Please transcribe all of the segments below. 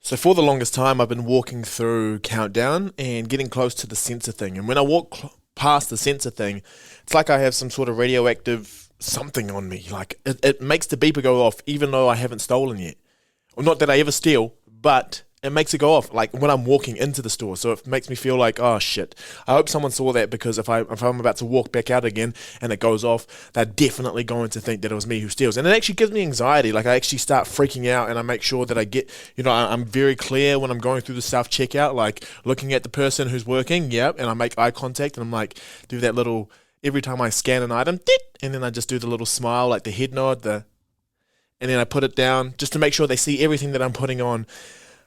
So for the longest time, I've been walking through Countdown and getting close to the sensor thing. And when I walk past the sensor thing, it's like I have some sort of radioactive something on me. Like it makes the beeper go off, even though I haven't stolen yet. Well, not that I ever steal, but it makes it go off like when I'm walking into the store. So it makes me feel like, oh shit. I hope someone saw that, because if I'm about to walk back out again and it goes off, they're definitely going to think that it was me who steals. And it actually gives me anxiety. Like I actually start freaking out, and I make sure that I get, I'm very clear when I'm going through the self checkout, like looking at the person who's working, yep, and I make eye contact, and I'm like, do that little, every time I scan an item, and then I just do the little smile, like the head nod, and then I put it down just to make sure they see everything that I'm putting on.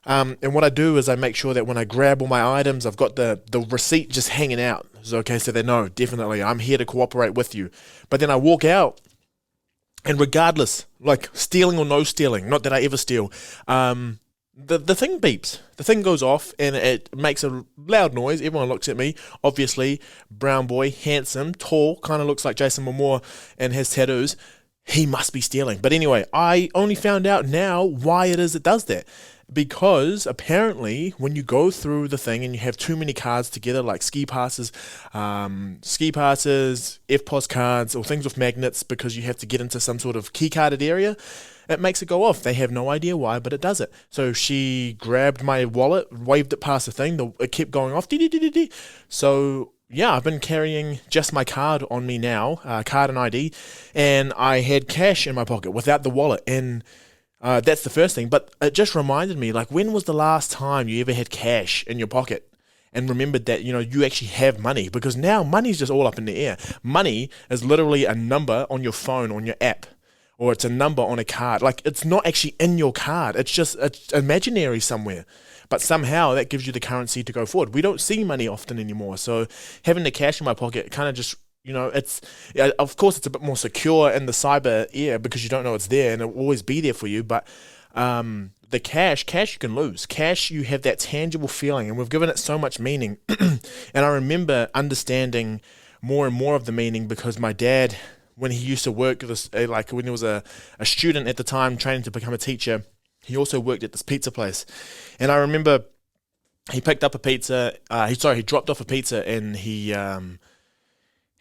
And what I do is I make sure that when I grab all my items, I've got the receipt just hanging out. So, okay, so they know, definitely, I'm here to cooperate with you. But then I walk out, and regardless, like stealing or no stealing, not that I ever steal, the thing beeps. The thing goes off, and it makes a loud noise. Everyone looks at me. Obviously, brown boy, handsome, tall, kind of looks like Jason Momoa and has tattoos. He must be stealing. But anyway, I only found out now why it is it does that. Because apparently when you go through the thing and you have too many cards together, like ski passes, FPOS cards, or things with magnets, because you have to get into some sort of key carded area, it makes it go off. They have no idea why, but it does it. So she grabbed my wallet, waved it past the thing, it kept going off. So yeah, I've been carrying just my card on me now, card and ID, and I had cash in my pocket without the wallet, and that's the first thing. But it just reminded me, like, when was the last time you ever had cash in your pocket and remembered that, you actually have money? Because now money's just all up in the air. Money is literally a number on your phone, on your app, or it's a number on a card. Like, it's not actually in your card. It's imaginary somewhere. But somehow that gives you the currency to go forward. We don't see money often anymore. So having the cash in my pocket kind of just, of course it's a bit more secure in the cyber era, because you don't know it's there and it'll always be there for you. But the cash you can lose. Cash, you have that tangible feeling, and we've given it so much meaning. And I remember understanding more and more of the meaning, because my dad, when he used to work, when he was a student at the time training to become a teacher, he also worked at this pizza place. And I remember he picked up a pizza, he dropped off a pizza, and he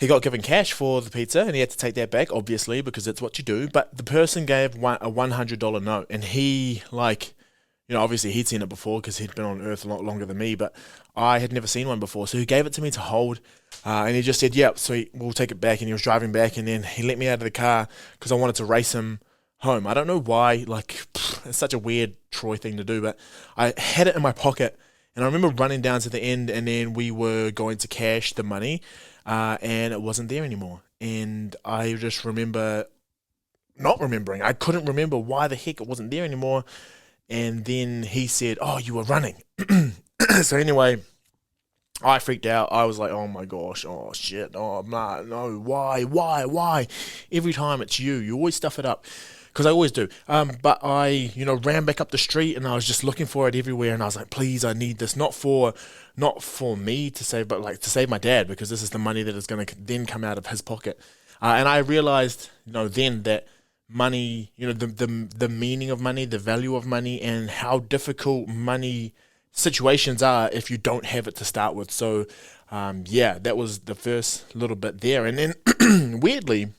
got given cash for the pizza, and he had to take that back, obviously, because it's what you do. But the person gave a $100 note, and he, obviously he'd seen it before because he'd been on Earth a lot longer than me, but I had never seen one before. So he gave it to me to hold, and he just said, yep, sweet, we'll take it back. And he was driving back, and then he let me out of the car because I wanted to race him home. I don't know why, it's such a weird Troy thing to do, but I had it in my pocket, and I remember running down to the end, and then we were going to cash the money, and it wasn't there anymore. And I just remember not remembering. I couldn't remember why the heck it wasn't there anymore. And then he said, oh, you were running. So anyway, I freaked out. I was like, oh my gosh, oh shit, oh no, why? Every time it's you always stuff it up. Because I always do. But I, ran back up the street, and I was just looking for it everywhere, and I was like, please, I need this, not for me to save, but to save my dad, because this is the money that is going to then come out of his pocket. And I realized, then that money, the meaning of money, the value of money, and how difficult money situations are if you don't have it to start with. So, that was the first little bit there. And then, weirdly,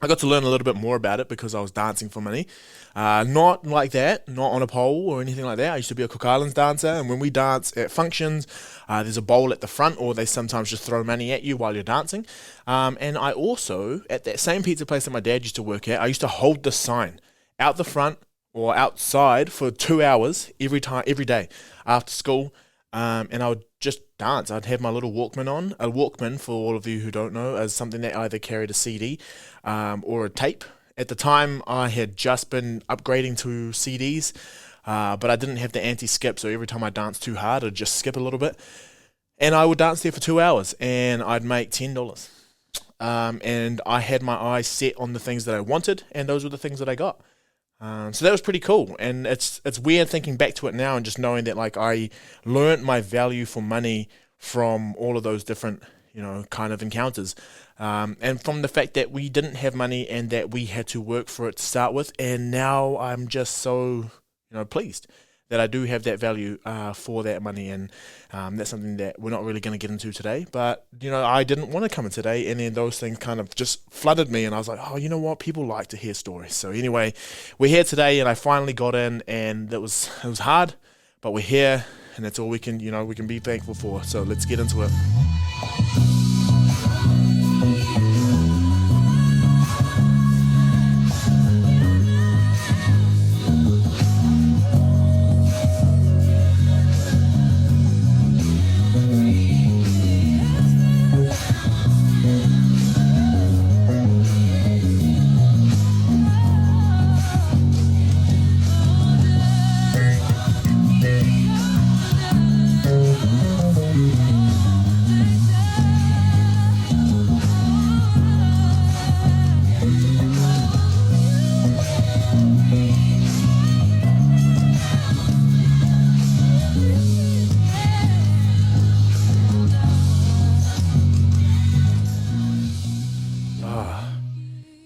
I got to learn a little bit more about it because I was dancing for money. Not like that, not on a pole or anything like that. I used to be a Cook Islands dancer, and when we dance at functions, there's a bowl at the front, or they sometimes just throw money at you while you're dancing. And I also, at that same pizza place that my dad used to work at, I used to hold the sign out the front or outside for 2 hours every day after school. And I would just dance. I'd have my little Walkman on. A Walkman, for all of you who don't know, is something that either carried a CD or a tape. At the time, I had just been upgrading to CDs, but I didn't have the anti-skip, so every time I danced too hard, I'd just skip a little bit. And I would dance there for 2 hours, and I'd make $10. And I had my eyes set on the things that I wanted, and those were the things that I got. So that was pretty cool, and it's weird thinking back to it now and just knowing that I learned my value for money from all of those different kind of encounters, and from the fact that we didn't have money and that we had to work for it to start with, and now I'm just so pleased that I do have that value for that money, and that's something that we're not really going to get into today. But I didn't want to come in today, and then those things kind of just flooded me, and I was like, oh, you know what? People like to hear stories. So anyway, we're here today, and I finally got in, and it was hard, but we're here, and that's all we can be thankful for. So let's get into it.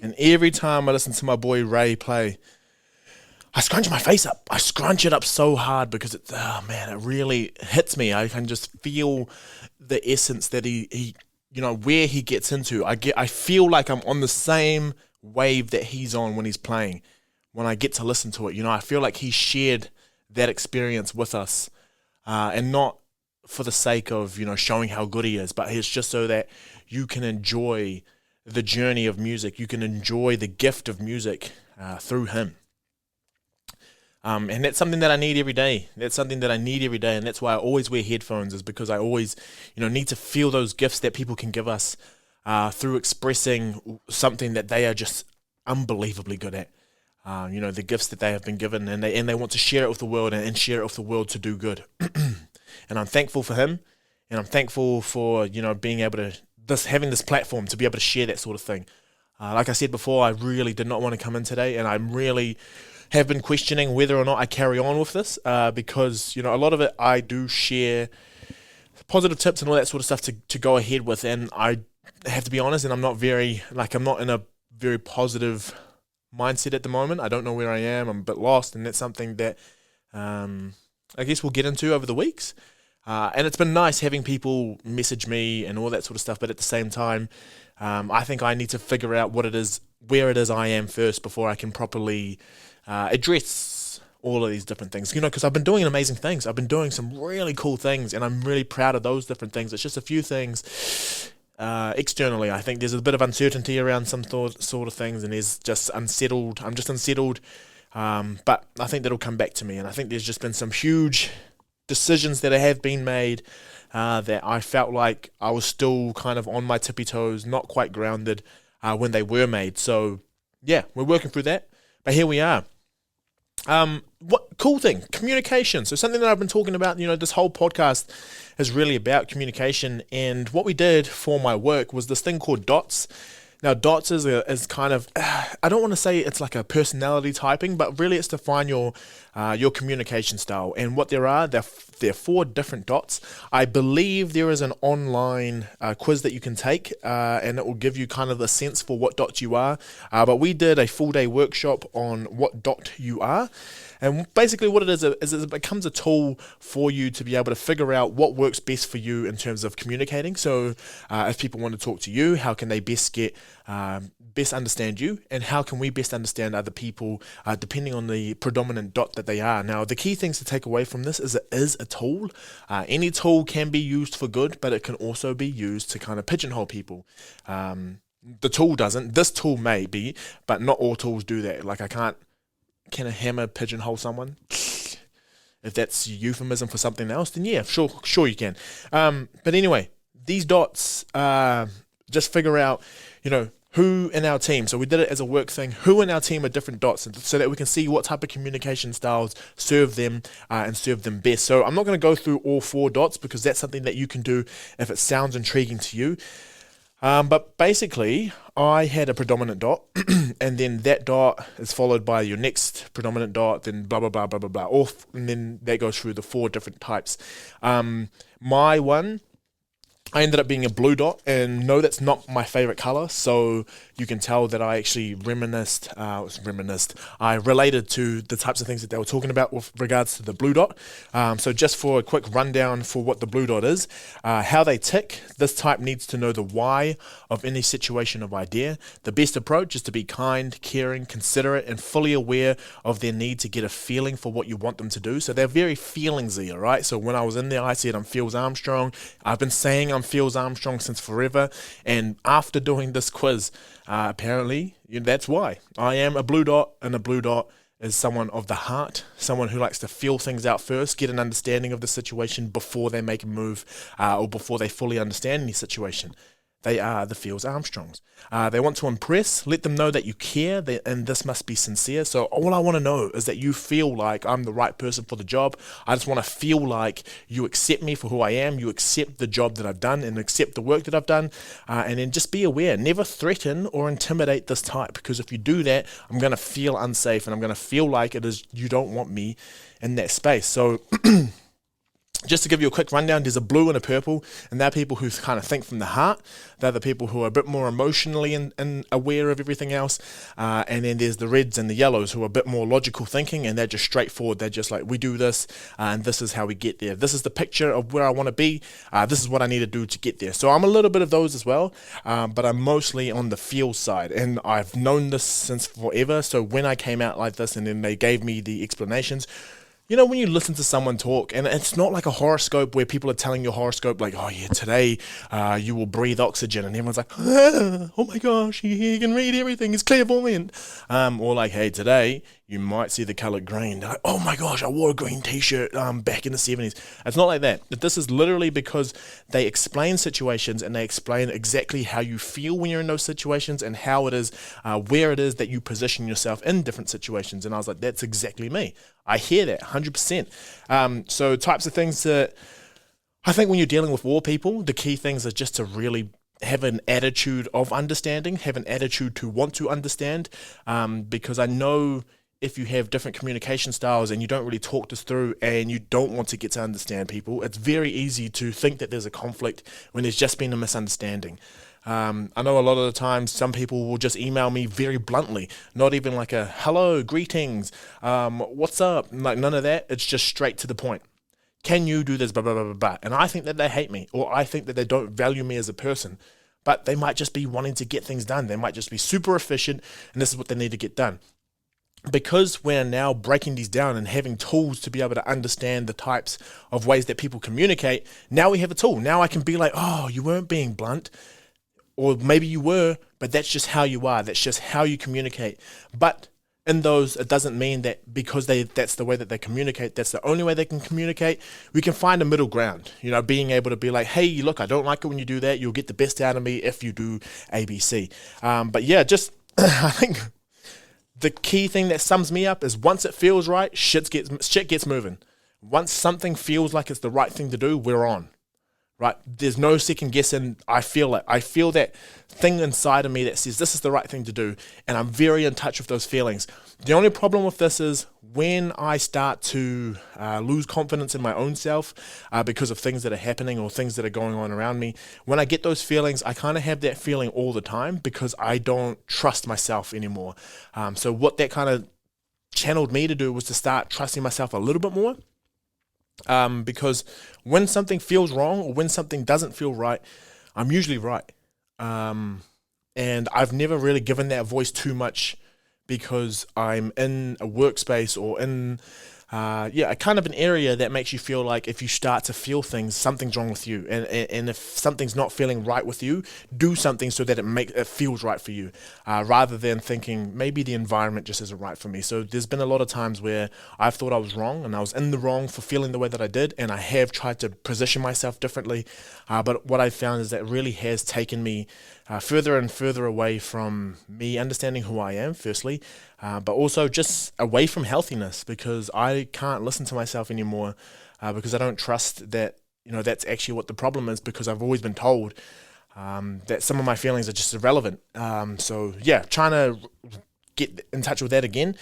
And every time I listen to my boy Ray play, I scrunch my face up. I scrunch it up so hard because it really hits me. I can just feel the essence that he where he gets into. I feel like I'm on the same wave that he's on when he's playing. When I get to listen to it, I feel like he shared that experience with us, and not for the sake of showing how good he is, but it's just so that you can enjoy the journey of music. You can enjoy the gift of music through him. And that's something that I need every day. And that's why I always wear headphones, is because I always, need to feel those gifts that people can give us through expressing something that they are just unbelievably good at. The gifts that they have been given, and they want to share it with the world and share it with the world to do good. And I'm thankful for him, and I'm thankful for being able to having this platform to be able to share that sort of thing. Like I said before, I really did not want to come in today, and I really have been questioning whether or not I carry on with this, because a lot of it I do share positive tips and all that sort of stuff to go ahead with, and I have to be honest, and I'm not in a very positive mindset at the moment. I don't know where I am. I'm a bit lost, and that's something that I guess we'll get into over the weeks. And it's been nice having people message me and all that sort of stuff, but at the same time, I think I need to figure out where it is I am first before I can properly address all of these different things. Because I've been doing amazing things. I've been doing some really cool things, and I'm really proud of those different things. It's just a few things externally. I think there's a bit of uncertainty around some sort of things, and there's just unsettled. I'm just unsettled, but I think that'll come back to me. And I think there's just been some huge decisions that have been made that I felt like I was still kind of on my tippy toes, not quite grounded when they were made. So yeah, we're working through that, but here we are. What cool thing, communication. So something that I've been talking about, this whole podcast is really about communication. And what we did for my work was this thing called DOTS. Now, DOTS is kind of, I don't want to say it's like a personality typing, but really it's to find your communication style. And what there are 4 different DOTS. I believe there is an online quiz that you can take, and it will give you kind of a sense for what DOT you are. But we did a full day workshop on what DOT you are. And basically what it is it becomes a tool for you to be able to figure out what works best for you in terms of communicating. So if people want to talk to you, how can they best understand you, and how can we best understand other people depending on the predominant DOT that they are. Now, the key things to take away from this is it is a tool. Any tool can be used for good, but it can also be used to kind of pigeonhole people. The tool doesn't. This tool may be, but not all tools do that. Like can a hammer pigeonhole someone? If that's a euphemism for something else, then yeah, sure you can. But anyway, these DOTs just figure out, who in our team, so we did it as a work thing, who in our team are different DOTs, so that we can see what type of communication styles serve them and serve them best. So I'm not going to go through all 4 DOTs because that's something that you can do if it sounds intriguing to you. But basically, I had a predominant DOT, and then that DOT is followed by your next predominant DOT, then blah, blah, blah, blah, blah, blah, and then that goes through the 4 different types. My one I ended up being a blue dot, and no, that's not my favorite color. So you can tell that I actually I related to the types of things that they were talking about with regards to the blue dot. So just for a quick rundown for what the blue dot is, how they tick, this type needs to know the why of any situation of idea. The best approach is to be kind, caring, considerate, and fully aware of their need to get a feeling for what you want them to do. So they're very feelingsy, all right? So when I was in there, I said I'm Phils Armstrong. I've been saying I'm Phils Armstrong since forever, and after doing this quiz, apparently that's why I am a blue dot, and a blue dot is someone of the heart, someone who likes to feel things out first, get an understanding of the situation before they make a move, or before they fully understand any situation. They are the Phils Armstrongs. They want to impress, let them know that you care, and this must be sincere. So all I want to know is that you feel like I'm the right person for the job. I just want to feel like you accept me for who I am, you accept the job that I've done, and accept the work that I've done, and then just be aware. Never threaten or intimidate this type, because if you do that, I'm going to feel unsafe, and I'm going to feel like it is you don't want me in that space. So just to give you a quick rundown, there's a blue and a purple, and they're people who kind of think from the heart. They're the people who are a bit more emotionally and aware of everything else. And then there's the reds and the yellows who are a bit more logical thinking, and they're just straightforward. They're just like, we do this, and this is how we get there. This is the picture of where I want to be. This is what I need to do to get there. So I'm a little bit of those as well, but I'm mostly on the feel side, and I've known this since forever. So when I came out like this, and then they gave me the explanations, you know, when you listen to someone talk, and it's not like a horoscope where people are telling your horoscope, like, oh yeah, today you will breathe oxygen, and everyone's like, oh my gosh, he can read everything, he's clairvoyant. Or like, hey, today you might see the color green. They're like, oh my gosh, I wore a green t-shirt back in the 70s. It's not like that. This is literally because they explain situations, and they explain exactly how you feel when you're in those situations, and how it is, where it is that you position yourself in different situations. And I was like, that's exactly me. I hear that 100%. So types of things that I think when you're dealing with war people, the key things are just to really have an attitude of understanding, have an attitude to want to understand, because I know if you have different communication styles and you don't really talk this through, and you don't want to get to understand people, it's very easy to think that there's a conflict when there's just been a misunderstanding. I know a lot of the times some people will just email me very bluntly, not even like a hello, greetings, what's up, like none of that. It's just straight to the point. Can you do this, blah, blah, blah, blah, blah. And I think that they hate me, or I think that they don't value me as a person, but they might just be wanting to get things done. They might just be super efficient, and this is what they need to get done. Because we're now breaking these down and having tools to be able to understand the types of ways that people communicate, now we have a tool. Now I can be like, oh, you weren't being blunt, or maybe you were, but that's just how you are. That's just how you communicate. But in those, it doesn't mean that because that's the way that they communicate, that's the only way they can communicate. We can find a middle ground, you know, being able to be like, hey, look, I don't like it when you do that. You'll get the best out of me if you do ABC. But yeah, just I think the key thing that sums me up is once it feels right, shit gets moving. Once something feels like it's the right thing to do, we're on. Right? There's no second guessing. I feel it. I feel that thing inside of me that says this is the right thing to do, and I'm very in touch with those feelings. The only problem with this is when I start to lose confidence in my own self because of things that are happening or things that are going on around me. When I get those feelings, I kind of have that feeling all the time because I don't trust myself anymore. So what that kind of channeled me to do was to start trusting myself a little bit more. Because when something feels wrong or when something doesn't feel right, I'm usually right. And I've never really given that voice too much because I'm in a workspace or in a kind of an area that makes you feel like if you start to feel things, something's wrong with you. And if something's not feeling right with you, do something so that it feels right for you, rather than thinking maybe the environment just isn't right for me. So there's been a lot of times where I've thought I was wrong and I was in the wrong for feeling the way that I did, and I have tried to position myself differently. But what I found is that really has taken me further and further away from me understanding who I am, firstly, but also just away from healthiness, because I can't listen to myself anymore because I don't trust that, you know, that's actually what the problem is, because I've always been told that some of my feelings are just irrelevant. So yeah, trying to get in touch with that again.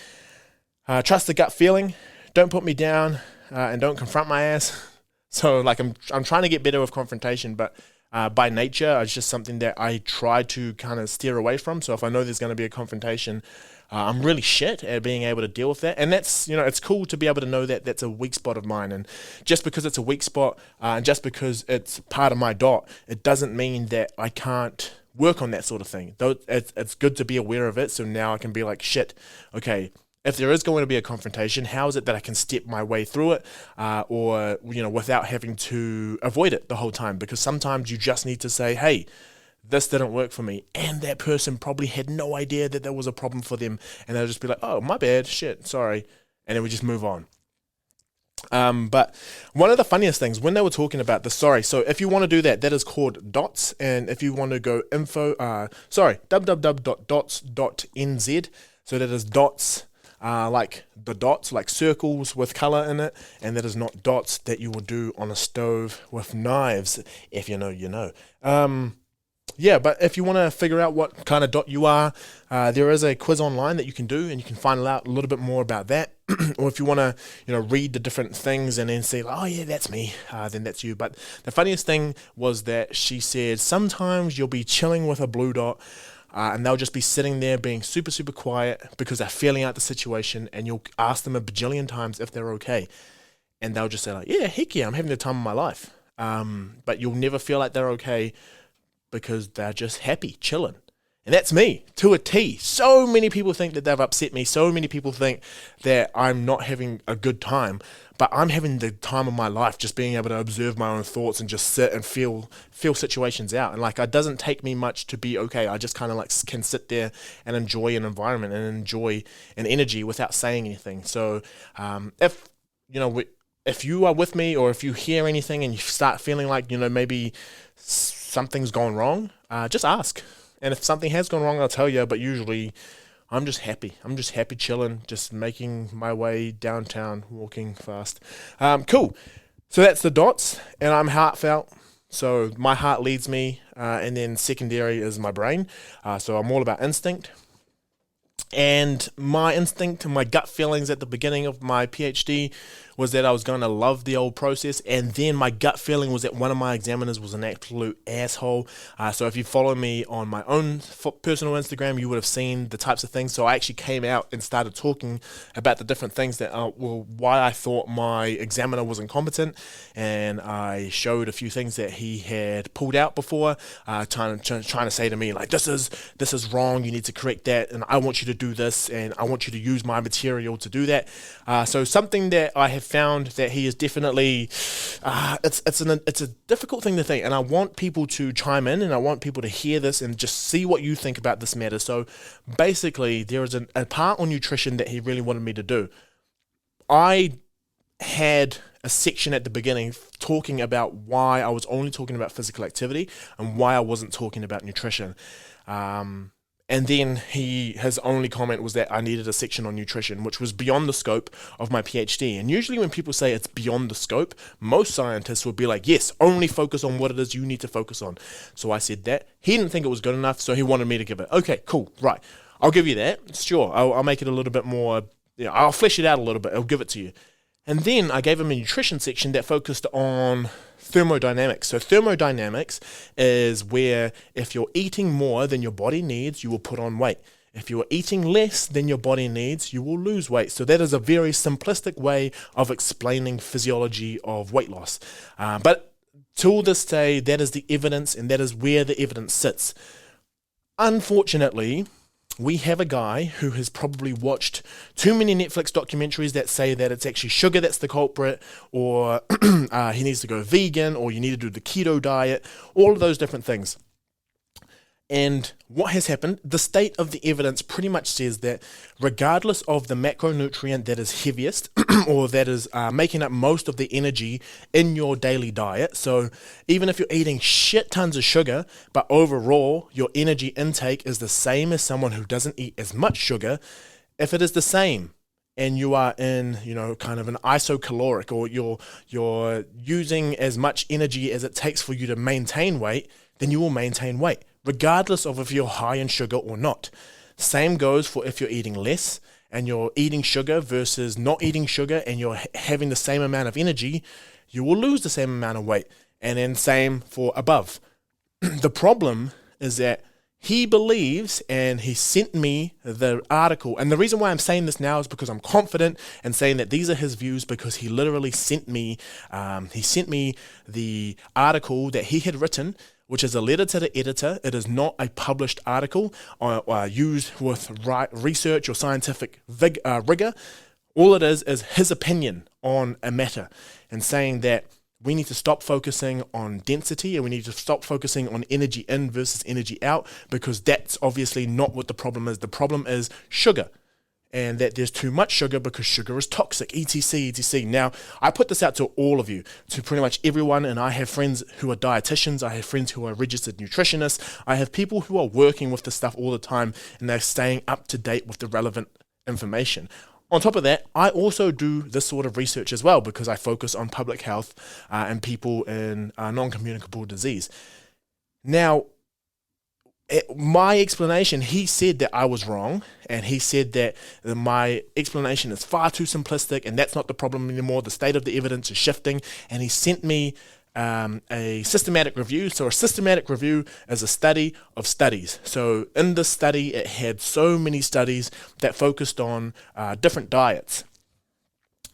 Trust the gut feeling, don't put me down, and don't confront my ass. So like I'm trying to get better with confrontation, but by nature. It's just something that I try to kind of steer away from. So if I know there's going to be a confrontation, I'm really shit at being able to deal with that. And that's, it's cool to be able to know that that's a weak spot of mine. And just because it's a weak spot, and just because it's part of my dot, it doesn't mean that I can't work on that sort of thing. Though it's good to be aware of it. So now I can be like, shit, okay, if there is going to be a confrontation, how is it that I can step my way through it, or without having to avoid it the whole time? Because sometimes you just need to say, hey, this didn't work for me, and that person probably had no idea that there was a problem for them, and they'll just be like, oh, my bad, shit, sorry, and then we just move on. But one of the funniest things when they were talking about the so if you want to do that, that is called dots. And if you want to go www.dots.nz, so that is dots, like the dots, like circles with color in it, and that is not dots that you would do on a stove with knives. If you know, you know. Yeah, but if you want to figure out what kind of dot you are, there is a quiz online that you can do, and you can find out a little bit more about that. Or if you want to, read the different things and then say, oh yeah, that's me, then that's you. But the funniest thing was that she said sometimes you'll be chilling with a blue dot, and they'll just be sitting there being super, super quiet because they're feeling out the situation, and you'll ask them a bajillion times if they're okay. And they'll just say like, yeah, heck yeah, I'm having the time of my life. But you'll never feel like they're okay because they're just happy, chilling. And that's me, to a T. So many people think that they've upset me. So many people think that I'm not having a good time. But I'm having the time of my life, just being able to observe my own thoughts and just sit and feel situations out. And like, it doesn't take me much to be okay. I just kind of like can sit there and enjoy an environment and enjoy an energy without saying anything. So if you are with me, or if you hear anything and you start feeling like, maybe something's gone wrong, just ask. And if something has gone wrong, I'll tell you. But usually I'm just happy. I'm just happy chilling, just making my way downtown, walking fast. Cool. So that's the dots, and I'm heartfelt. So my heart leads me, and then secondary is my brain. So I'm all about instinct. And my instinct and my gut feelings at the beginning of my PhD was that I was going to love the old process, and then my gut feeling was that one of my examiners was an absolute asshole. So if you follow me on my own personal Instagram, you would have seen the types of things. So I actually came out and started talking about the different things that why I thought my examiner was incompetent, and I showed a few things that he had pulled out before, trying to say to me like, this is wrong, you need to correct that, and I want you to do this, and I want you to use my material to do that. So something that I have found that he is definitely, it's a difficult thing to think, and I want people to chime in, and I want people to hear this and just see what you think about this matter. So basically, there is a part on nutrition that he really wanted me to do. I had a section at the beginning talking about why I was only talking about physical activity and why I wasn't talking about nutrition. And then his only comment was that I needed a section on nutrition, which was beyond the scope of my PhD. And usually when people say it's beyond the scope, most scientists would be like, yes, only focus on what it is you need to focus on. So I said that. He didn't think it was good enough, so he wanted me to give it. Okay, cool, right. I'll give you that. Sure, I'll make it a little bit more, I'll flesh it out a little bit. I'll give it to you. And then I gave him a nutrition section that focused on thermodynamics. So thermodynamics is where if you're eating more than your body needs, you will put on weight. If you are eating less than your body needs, you will lose weight. So that is a very simplistic way of explaining physiology of weight loss. But to this day, that is the evidence, and that is where the evidence sits. Unfortunately, we have a guy who has probably watched too many Netflix documentaries that say that it's actually sugar that's the culprit, or he needs to go vegan, or you need to do the keto diet, all of those different things. And what has happened, the state of the evidence pretty much says that regardless of the macronutrient that is heaviest or that is making up most of the energy in your daily diet, so even if you're eating shit tons of sugar, but overall your energy intake is the same as someone who doesn't eat as much sugar, if it is the same and you are in, kind of an isocaloric, or you're using as much energy as it takes for you to maintain weight, then you will maintain weight, regardless of if you're high in sugar or not. Same goes for if you're eating less and you're eating sugar versus not eating sugar, and you're having the same amount of energy, you will lose the same amount of weight. And then same for above. The problem is that he believes, and he sent me the article. And the reason why I'm saying this now is because I'm confident and saying that these are his views, because he literally sent me, the article that he had written, which is a letter to the editor. It is not a published article used with research or scientific rigor. All it is his opinion on a matter, and saying that we need to stop focusing on density, and we need to stop focusing on energy in versus energy out, because that's obviously not what the problem is. The problem is sugar, and that there's too much sugar because sugar is toxic, etc, etc. Now, I put this out to all of you, to pretty much everyone, and I have friends who are dietitians, I have friends who are registered nutritionists, I have people who are working with this stuff all the time, and they're staying up to date with the relevant information. On top of that, I also do this sort of research as well, because I focus on public health and people in non-communicable disease. Now, my explanation, he said that I was wrong, and he said that my explanation is far too simplistic, and that's not the problem anymore. The state of the evidence is shifting, and he sent me a systematic review. So a systematic review is a study of studies. So in this study, it had so many studies that focused on different diets.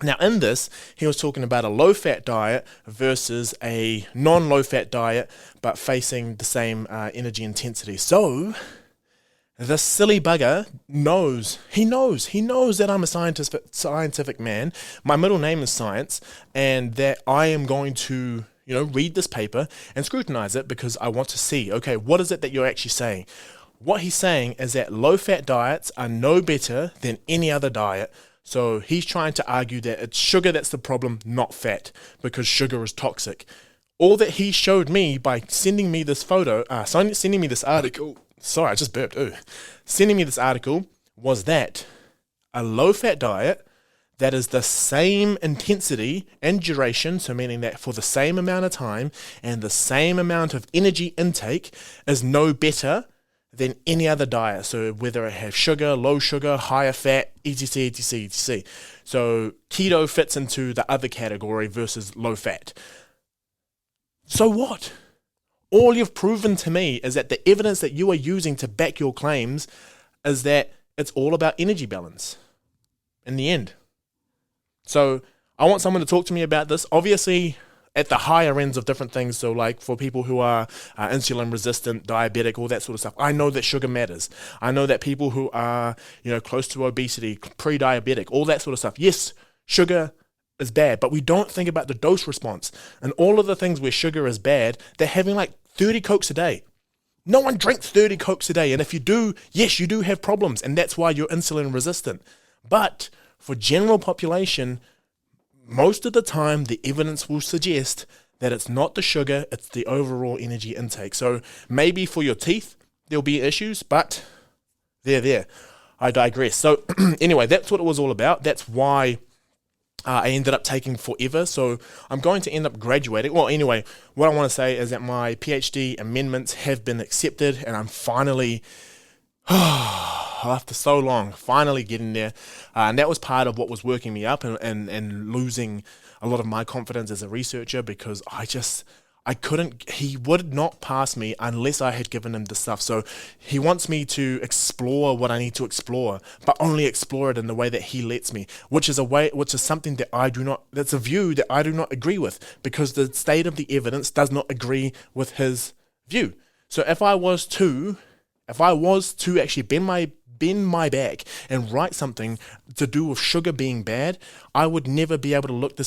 Now in this, he was talking about a low-fat diet versus a non-low-fat diet, but facing the same energy intensity. So this silly bugger knows that I'm a scientific man. My middle name is Science, and that I am going to read this paper and scrutinize it, because I want to see, okay, what is it that you're actually saying? What he's saying is that low-fat diets are no better than any other diet. So he's trying to argue that it's sugar that's the problem, not fat, because sugar is toxic. All that he showed me by sending me this sending me this article, sorry, I just burped, sending me this article, was that a low-fat diet that is the same intensity and duration, so meaning that for the same amount of time and the same amount of energy intake, is no better than any other diet. So whether it has sugar, low sugar, higher fat, etc, etc, etc. So keto fits into the other category versus low fat. So what? All you've proven to me is that the evidence that you are using to back your claims is that it's all about energy balance in the end. So I want someone to talk to me about this. Obviously, at the higher ends of different things, so like for people who are insulin resistant, diabetic, all that sort of stuff, I know that sugar matters. I know that people who are close to obesity, pre-diabetic, all that sort of stuff, yes, sugar is bad, but we don't think about the dose response. And all of the things where sugar is bad, they're having like 30 Cokes a day. No one drinks 30 Cokes a day, and if you do, yes, you do have problems, and that's why you're insulin resistant. But for general population, most of the time, the evidence will suggest that it's not the sugar, it's the overall energy intake. So maybe for your teeth, there'll be issues, but they're there. I digress. So anyway, that's what it was all about. That's why I ended up taking forever. So I'm going to end up graduating. Well, anyway, what I want to say is that my PhD amendments have been accepted, and I'm finally, after so long, finally getting there. And that was part of what was working me up and losing a lot of my confidence as a researcher, because he would not pass me unless I had given him the stuff. So he wants me to explore what I need to explore, but only explore it in the way that he lets me, which is something that that's a view that I do not agree with, because the state of the evidence does not agree with his view. So if I was to actually bend my back and write something to do with sugar being bad, I would never be able to look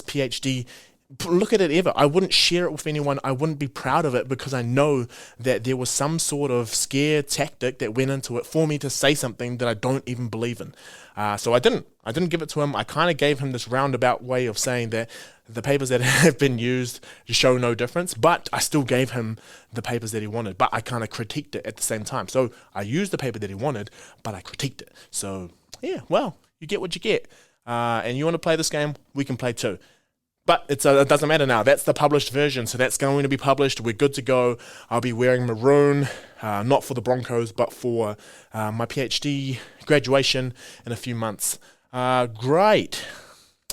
at it ever. I wouldn't share it with anyone. I wouldn't be proud of it, because I know that there was some sort of scare tactic that went into it for me to say something that I don't even believe in. So I didn't give it to him. I kind of gave him this roundabout way of saying that the papers that have been used show no difference, but I still gave him the papers that he wanted, but I kind of critiqued it at the same time. So I used the paper that he wanted, but I critiqued it. So yeah, well, you get what you get. And you want to play this game, we can play too. But it doesn't matter now. That's the published version, so that's going to be published. We're good to go. I'll be wearing maroon, not for the Broncos, but for my PhD graduation in a few months. Great.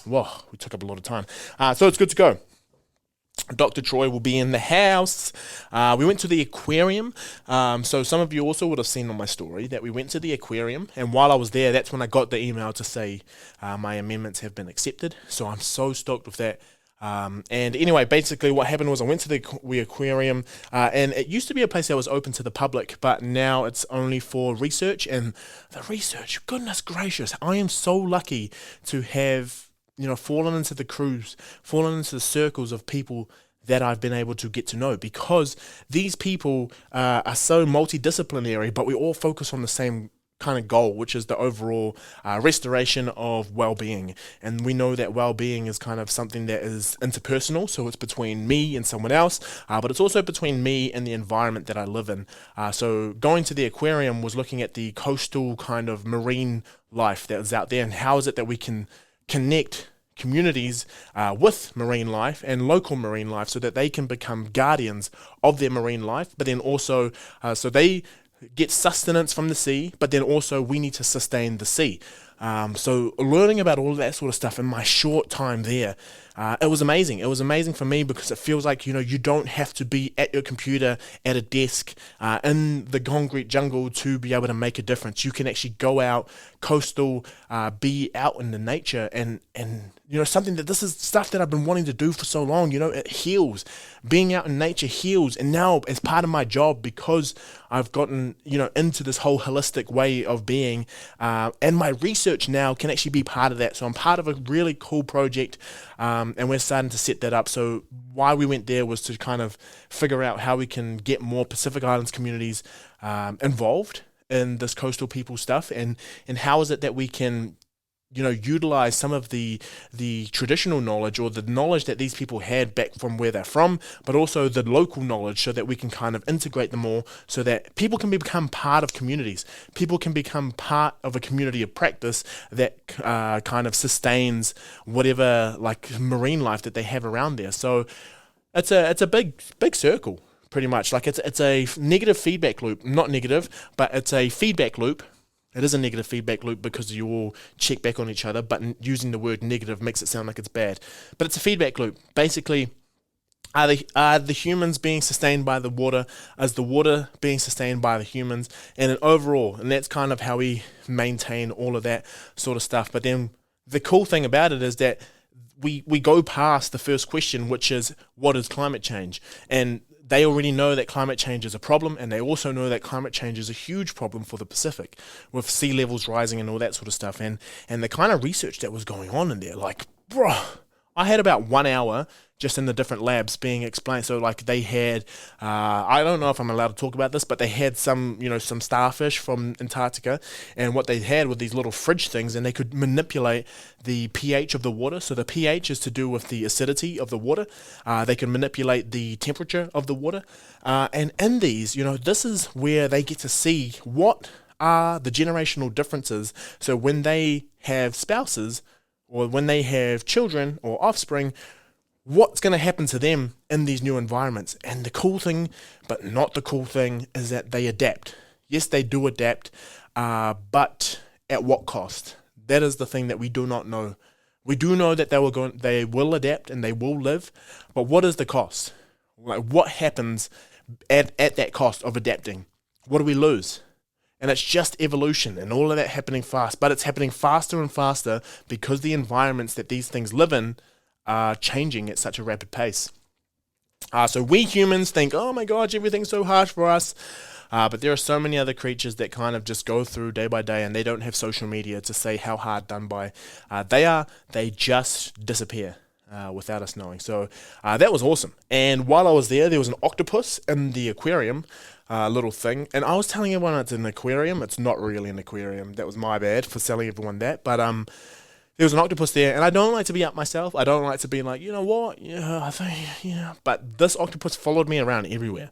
Well, we took up a lot of time. So it's good to go. Dr. Troy will be in the house. We went to the aquarium. So some of you also would have seen on my story that we went to the aquarium. And while I was there, that's when I got the email to say my amendments have been accepted. So I'm so stoked with that. And anyway, basically what happened was I went to the aquarium, and it used to be a place that was open to the public, but now it's only for research. And the research, goodness gracious, I am so lucky to have fallen into the crews, fallen into the circles of people that I've been able to get to know, because these people are so multidisciplinary, but we all focus on the same kind of goal, which is the overall restoration of well-being. And we know that well-being is kind of something that is interpersonal, so it's between me and someone else, but it's also between me and the environment that I live in. So going to the aquarium was looking at the coastal kind of marine life that is out there, and how is it that we can connect communities with marine life and local marine life so that they can become guardians of their marine life, but then also so they get sustenance from the sea, but then also we need to sustain the sea. So learning about all of that sort of stuff in my short time there, it was amazing. It was amazing for me because it feels like, you don't have to be at your computer at a desk in the concrete jungle to be able to make a difference. You can actually go out coastal, be out in the nature, and something that this is stuff that I've been wanting to do for so long. It heals. Being out in nature heals. And now as part of my job, because I've gotten, into this whole holistic way of being, and my research now can actually be part of that. So I'm part of a really cool project, and we're starting to set that up. So why we went there was to kind of figure out how we can get more Pacific Islands communities involved in this coastal people stuff, and how is it that we can utilize some of the traditional knowledge, or the knowledge that these people had back from where they're from, but also the local knowledge, so that we can kind of integrate them all, so that people can become part of communities. People can become part of a community of practice that kind of sustains whatever marine life that they have around there. So it's a big circle, pretty much. It's a negative feedback loop, not negative, but it's a feedback loop. It is a negative feedback loop because you all check back on each other, but using the word negative makes it sound like it's bad. But it's a feedback loop. Basically, are the humans being sustained by the water? Is the water being sustained by the humans? And overall, and that's kind of how we maintain all of that sort of stuff. But then the cool thing about it is that we go past the first question, which is, what is climate change? And they already know that climate change is a problem, and they also know that climate change is a huge problem for the Pacific, with sea levels rising and all that sort of stuff. And the kind of research that was going on in there, bro, I had about 1 hour just in the different labs being explained. So they had, I don't know if I'm allowed to talk about this, but they had some starfish from Antarctica, and what they had were these little fridge things, and they could manipulate the pH of the water. So the pH is to do with the acidity of the water. They can manipulate the temperature of the water. And in these, this is where they get to see what are the generational differences. So when they have spouses, or when they have children or offspring, what's going to happen to them in these new environments. And the cool thing, but not the cool thing, is that they adapt. Yes, they do adapt, but at what cost? That is the thing that we do not know. We do know that they will adapt and they will live, but what is the cost? What happens at that cost of adapting? What do we lose? And it's just evolution and all of that happening fast, but it's happening faster and faster because the environments that these things live in are changing at such a rapid pace. So we humans think, oh my gosh, everything's so harsh for us. But there are so many other creatures that kind of just go through day by day, and they don't have social media to say how hard done by they are. They just disappear without us knowing. So that was awesome. And while I was there was an octopus in the aquarium, little thing. And I was telling everyone it's an aquarium. It's not really an aquarium. That was my bad for selling everyone that. But there was an octopus there, and I don't like to be up myself. I don't like to be like, you know what? Yeah, I think, yeah. But this octopus followed me around everywhere.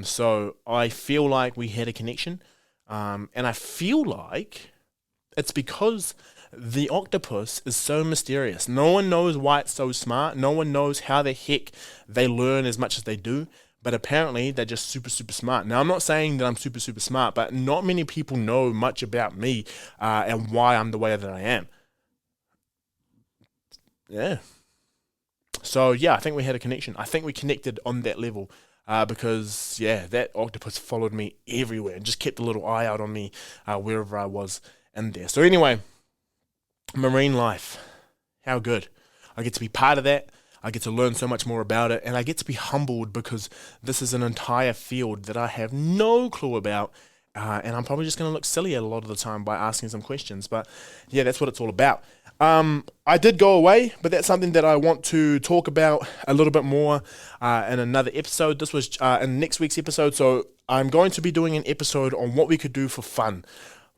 So I feel like we had a connection. And I feel like it's because the octopus is so mysterious. No one knows why it's so smart. No one knows how the heck they learn as much as they do. But apparently, they're just super, super smart. Now, I'm not saying that I'm super, super smart, but not many people know much about me and why I'm the way that I am. Yeah. So yeah, I think we had a connection. I think we connected on that level. Because that octopus followed me everywhere and just kept a little eye out on me wherever I was in there. So anyway, marine life, how good. I get to be part of that. I get to learn so much more about it, and I get to be humbled because this is an entire field that I have no clue about, and I'm probably just going to look silly a lot of the time by asking some questions. But yeah, that's what it's all about. I did go away, but that's something that I want to talk about a little bit more in another episode. This was in next week's episode, so I'm going to be doing an episode on what we could do for fun.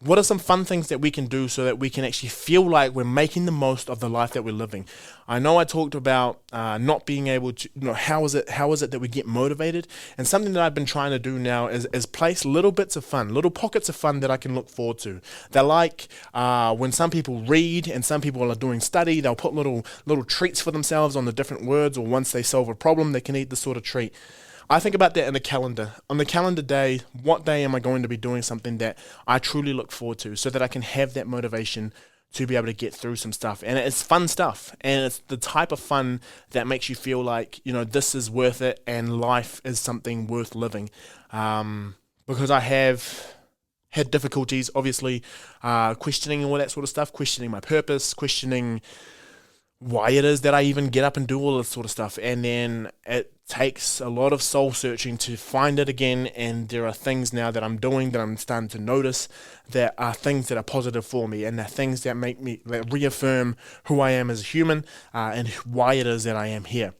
What are some fun things that we can do so that we can actually feel like we're making the most of the life that we're living? I know I talked about not being able to, how is it that we get motivated? And something that I've been trying to do now is place little bits of fun, little pockets of fun that I can look forward to. They're like when some people read and some people are doing study, they'll put little treats for themselves on the different words, or once they solve a problem, they can eat this sort of treat. I think about that in the calendar. On the calendar day, what day am I going to be doing something that I truly look forward to so that I can have that motivation to be able to get through some stuff? And it's fun stuff. And it's the type of fun that makes you feel like, this is worth it and life is something worth living. Because I have had difficulties, obviously, questioning all that sort of stuff, questioning my purpose, questioning why it is that I even get up and do all this sort of stuff. And then it takes a lot of soul searching to find it again, and there are things now that I'm doing that I'm starting to notice that are things that are positive for me, and they're things that make me reaffirm who I am as a human and why it is that I am here.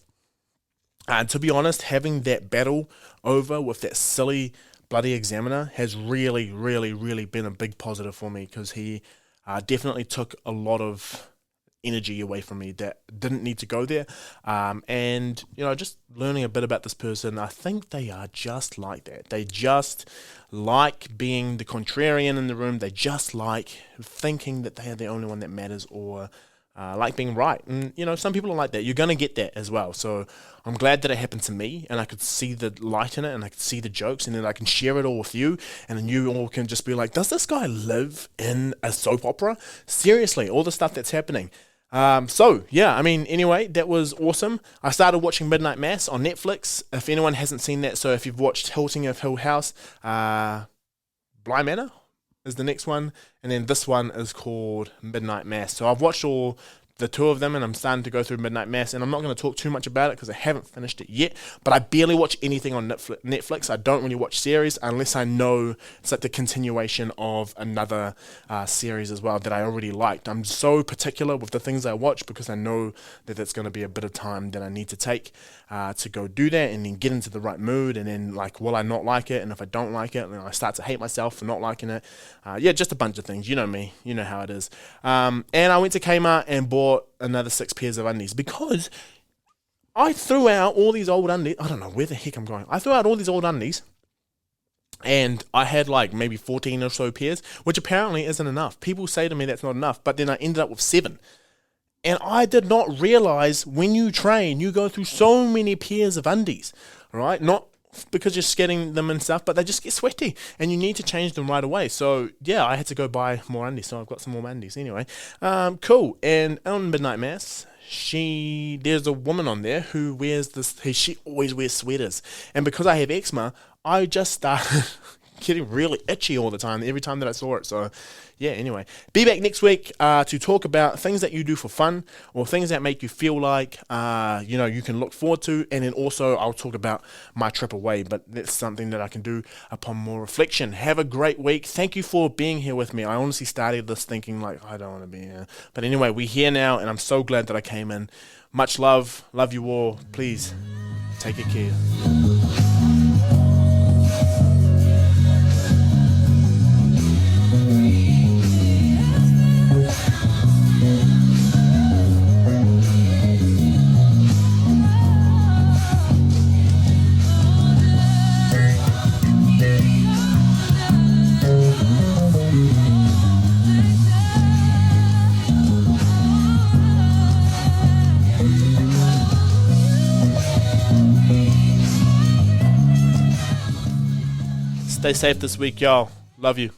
And to be honest, having that battle over with that silly bloody examiner has really, really, really been a big positive for me, because he definitely took a lot of energy away from me that didn't need to go there. And just learning a bit about this person, I think they are just like that. They just like being the contrarian in the room. They just like thinking that they are the only one that matters, or like being right. And some people are like that. You're going to get that as well. So I'm glad that it happened to me, and I could see the light in it, and I could see the jokes, and then I can share it all with you, and then you all can just be like, does this guy live in a soap opera? Seriously, all the stuff that's happening. Anyway, that was awesome. I started watching Midnight Mass on Netflix. If anyone hasn't seen that, so if you've watched Hilting of Hill House, Bly Manor is the next one, and then this one is called Midnight Mass. So I've watched all the two of them, and I'm starting to go through Midnight Mass, and I'm not going to talk too much about it because I haven't finished it yet, but I barely watch anything on Netflix. I don't really watch series unless I know it's like the continuation of another series as well that I already liked. I'm so particular with the things I watch because I know that that's going to be a bit of time that I need to take to go do that, and then get into the right mood, and then will I not like it, and if I don't like it, then I start to hate myself for not liking it. Just a bunch of things. You know me. You know how it is. And I went to Kmart and bought another 6 pairs of undies because I threw out all these old undies. I don't know where the heck I'm going. I threw out all these old undies, and I had maybe 14 or so pairs, which apparently isn't enough. People say to me that's not enough, but then I ended up with 7. And I did not realize when you train, you go through so many pairs of undies, right? Not because you're getting them and stuff, but they just get sweaty, and you need to change them right away. So yeah, I had to go buy more undies, so I've got some more undies anyway. Cool. And on Midnight Mass, there's a woman on there who wears she always wears sweaters, and because I have eczema, I just started getting really itchy all the time, every time that I saw it. So yeah, anyway, be back next week to talk about things that you do for fun, or things that make you feel like you can look forward to. And then also I'll talk about my trip away, but that's something that I can do upon more reflection. Have a great week. Thank you for being here with me. I honestly started this thinking I don't want to be here, but anyway, we're here now, and I'm so glad that I came in. Much love you all. Please take good care. Stay safe this week, y'all. Love you.